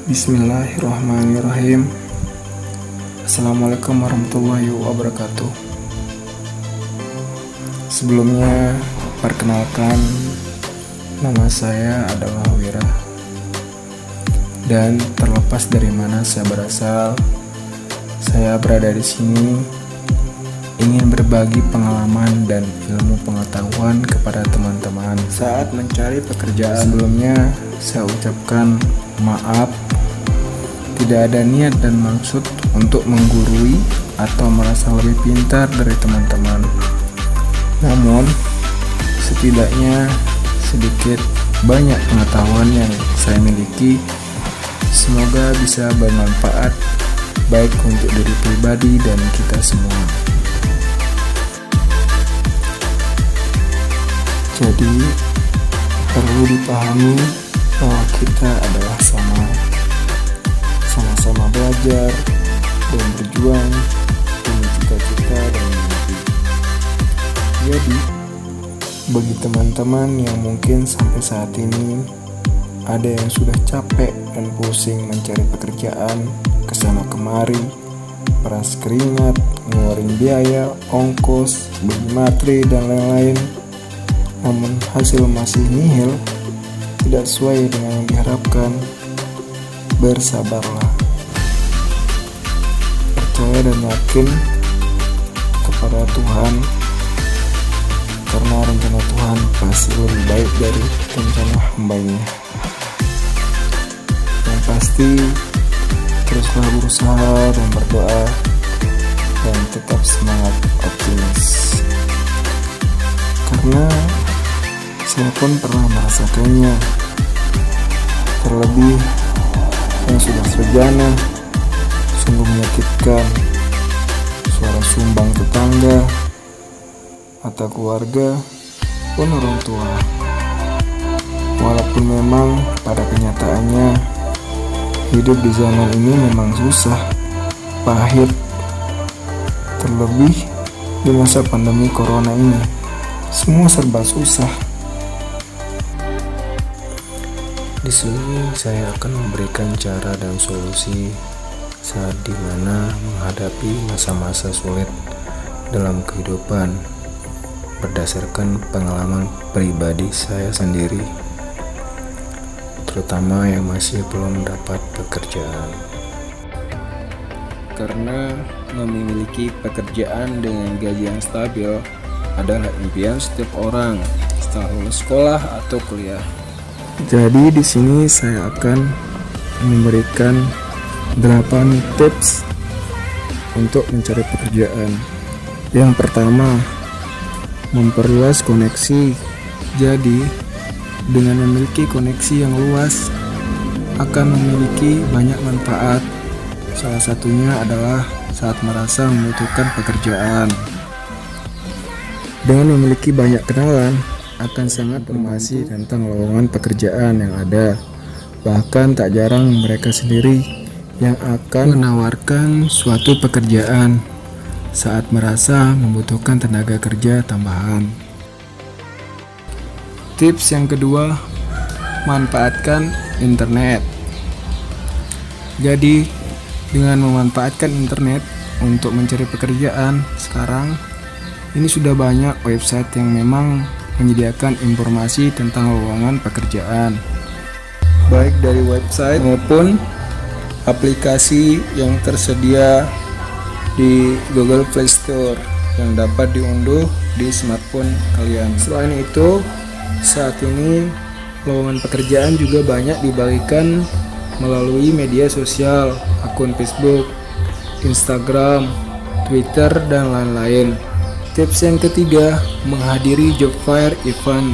Bismillahirrahmanirrahim. Assalamualaikum warahmatullahi wabarakatuh. Sebelumnya, perkenalkan, nama saya adalah Wira. Dan terlepas dari mana saya berasal, saya berada di sini ingin berbagi pengalaman dan ilmu pengetahuan kepada teman-teman saat mencari pekerjaan. Sebelumnya, saya ucapkan maaf, tidak ada niat dan maksud untuk menggurui atau merasa lebih pintar dari teman-teman. Namun, setidaknya sedikit banyak pengetahuan yang saya miliki semoga bisa bermanfaat baik untuk diri pribadi dan kita semua. Jadi, perlu dipahami bahwa kita adalah sama-sama belajar dan berjuang demi cita-cita dan mimpi. Jadi, bagi teman-teman yang mungkin sampai saat ini ada yang sudah capek dan pusing mencari pekerjaan kesana kemari, peras keringat, ngeluarin biaya, ongkos, beli materi dan lain-lain, namun hasil masih nihil, tidak sesuai dengan yang diharapkan, bersabarlah. Percaya dan yakin kepada Tuhan, karena rencana Tuhan pasti lebih baik dari rencana hamba-Nya. Yang pasti, teruslah berusaha dan berdoa, dan tetap semangat optimis. Karena saya pun pernah merasakannya, terlebih yang sudah sarjana, sungguh menyakitkan. Suara sumbang tetangga, mata keluarga, pun orang tua. Walaupun memang pada kenyataannya hidup di zaman ini memang susah, pahit, terlebih di masa pandemi corona ini, semua serba susah. Di sini saya akan memberikan cara dan solusi saat dimana menghadapi masa-masa sulit dalam kehidupan berdasarkan pengalaman pribadi saya sendiri, terutama yang masih belum dapat pekerjaan. Karena memiliki pekerjaan dengan gaji yang stabil adalah impian setiap orang setelah lulus sekolah atau kuliah. Jadi di sini saya akan memberikan 8 tips untuk mencari pekerjaan. Yang pertama, memperluas koneksi. Jadi, dengan memiliki koneksi yang luas akan memiliki banyak manfaat. Salah satunya adalah saat merasa membutuhkan pekerjaan. Dengan memiliki banyak kenalan, akan sangat informasi tentang lowongan pekerjaan yang ada. Bahkan tak jarang mereka sendiri yang akan menawarkan suatu pekerjaan saat merasa membutuhkan tenaga kerja tambahan. Tips yang kedua, manfaatkan internet. Jadi, dengan memanfaatkan internet untuk mencari pekerjaan, sekarang ini sudah banyak website yang memang menyediakan informasi tentang lowongan pekerjaan, baik dari website maupun aplikasi yang tersedia di Google Play Store yang dapat diunduh di smartphone kalian. Selain itu, saat ini lowongan pekerjaan juga banyak dibagikan melalui media sosial, akun Facebook, Instagram, Twitter, dan lain-lain. Tips yang ketiga, menghadiri job fair event.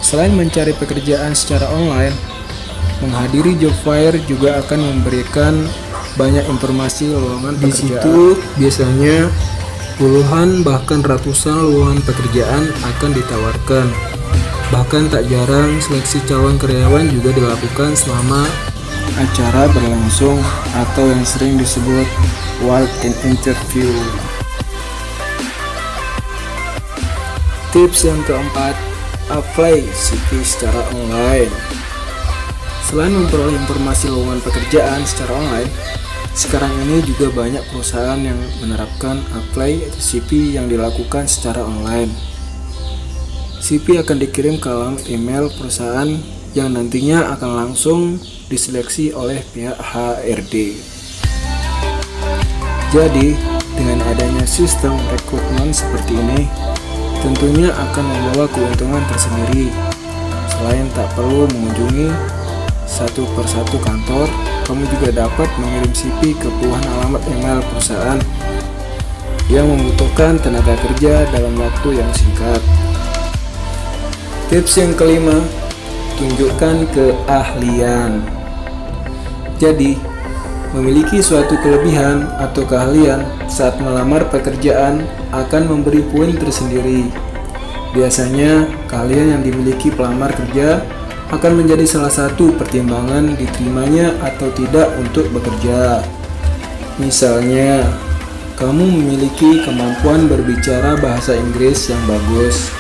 Selain mencari pekerjaan secara online, menghadiri job fair juga akan memberikan banyak informasi lowongan pekerjaan. Di situ biasanya puluhan bahkan ratusan lowongan pekerjaan akan ditawarkan. Bahkan tak jarang seleksi calon karyawan juga dilakukan selama acara berlangsung atau yang sering disebut walk-in interview. Tips yang keempat, apply CV secara online. Selain memperoleh informasi lowongan pekerjaan secara online, sekarang ini juga banyak perusahaan yang menerapkan apply atau CV yang dilakukan secara online. CV akan dikirim ke alamat email perusahaan yang nantinya akan langsung diseleksi oleh pihak HRD. Jadi, dengan adanya sistem rekrutmen seperti ini, tentunya akan membawa keuntungan tersendiri. Selain tak perlu mengunjungi satu persatu kantor, kamu juga dapat mengirim CV ke puluhan alamat email perusahaan yang membutuhkan tenaga kerja dalam waktu yang singkat. Tips yang kelima, tunjukkan keahlian. Jadi, memiliki suatu kelebihan atau keahlian saat melamar pekerjaan akan memberi poin tersendiri. Biasanya, keahlian yang dimiliki pelamar kerja akan menjadi salah satu pertimbangan diterimanya atau tidak untuk bekerja. Misalnya, kamu memiliki kemampuan berbicara bahasa Inggris yang bagus.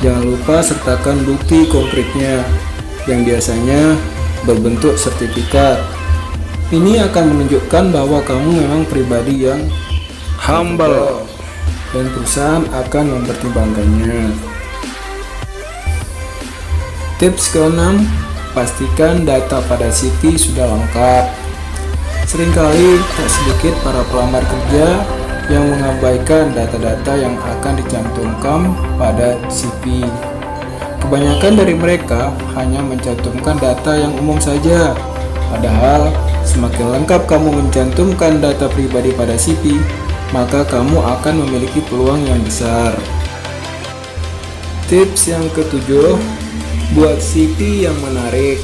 Jangan lupa sertakan bukti konkretnya yang biasanya berbentuk sertifikat. Ini akan menunjukkan bahwa kamu memang pribadi yang humble dan perusahaan akan mempertimbangkannya. Tips ke-6, pastikan data pada CV sudah lengkap. Seringkali tak sedikit para pelamar kerja yang mengabaikan data-data yang akan dicantumkan pada CV. Kebanyakan dari mereka hanya mencantumkan data yang umum saja. Padahal, semakin lengkap kamu mencantumkan data pribadi pada CV, maka kamu akan memiliki peluang yang besar. Tips yang ke-7, buat CV yang menarik.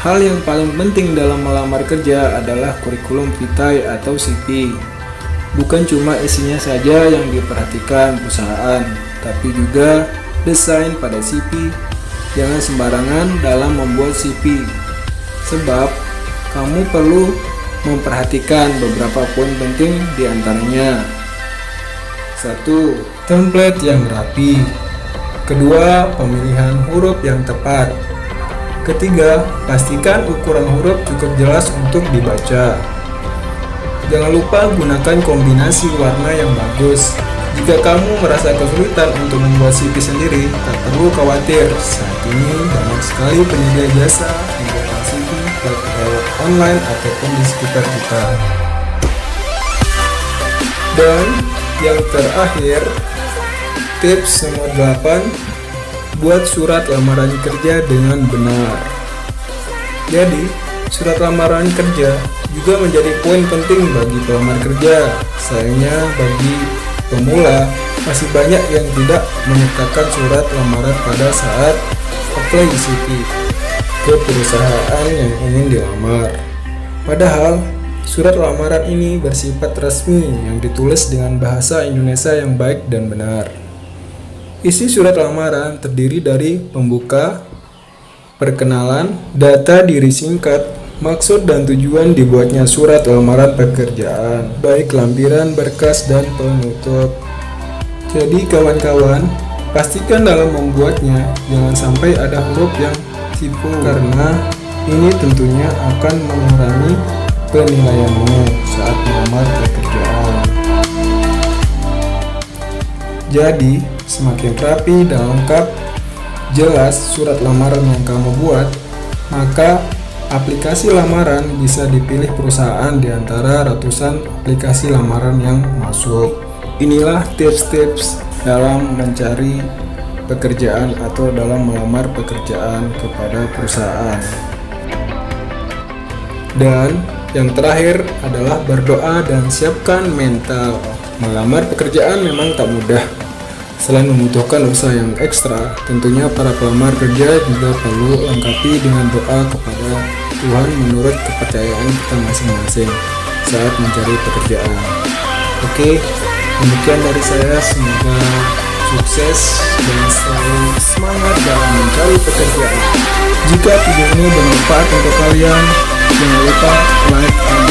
Hal yang paling penting dalam melamar kerja adalah kurikulum vitae atau CV. Bukan cuma isinya saja yang diperhatikan perusahaan, tapi juga desain pada CV. Jangan sembarangan dalam membuat CV, sebab kamu perlu memperhatikan beberapa poin penting di antaranya. 1. Template yang rapi. Kedua, pemilihan huruf yang tepat. Ketiga, pastikan ukuran huruf cukup jelas untuk dibaca. Jangan lupa gunakan kombinasi warna yang bagus. Jika kamu merasa kesulitan untuk membuat CV sendiri, tak perlu khawatir. Saat ini banyak sekali penyedia jasa membuat CV baik lewat online ataupun di sekitar kita. Dan yang terakhir, tips nomor 8, buat surat lamaran kerja dengan benar. Jadi, surat lamaran kerja juga menjadi poin penting bagi pelamar kerja. Sayangnya bagi pemula, masih banyak yang tidak menyertakan surat lamaran pada saat apply CV ke perusahaan yang ingin dilamar. Padahal, surat lamaran ini bersifat resmi yang ditulis dengan bahasa Indonesia yang baik dan benar. Isi surat lamaran terdiri dari pembuka, perkenalan, data diri singkat, maksud dan tujuan dibuatnya surat lamaran pekerjaan, baik lampiran, berkas, dan penutup. Jadi kawan-kawan, pastikan dalam membuatnya jangan sampai ada huruf yang tipu, karena ini tentunya akan mengurangi penilaianmu saat melamar pekerjaan. Jadi, semakin rapi dan lengkap, jelas surat lamaran yang kamu buat, maka aplikasi lamaran bisa dipilih perusahaan di antara ratusan aplikasi lamaran yang masuk. Inilah tips-tips dalam mencari pekerjaan atau dalam melamar pekerjaan kepada perusahaan. Dan yang terakhir adalah berdoa dan siapkan mental. Melamar pekerjaan memang tak mudah. Selain membutuhkan usaha yang ekstra, tentunya para pelamar kerja juga perlu lengkapi dengan doa kepada Tuhan menurut kepercayaan kita masing-masing saat mencari pekerjaan. Oke, demikian dari saya. Semoga sukses dan selalu semangat dalam mencari pekerjaan. Jika video ini bermanfaat untuk kalian, jangan lupa like dan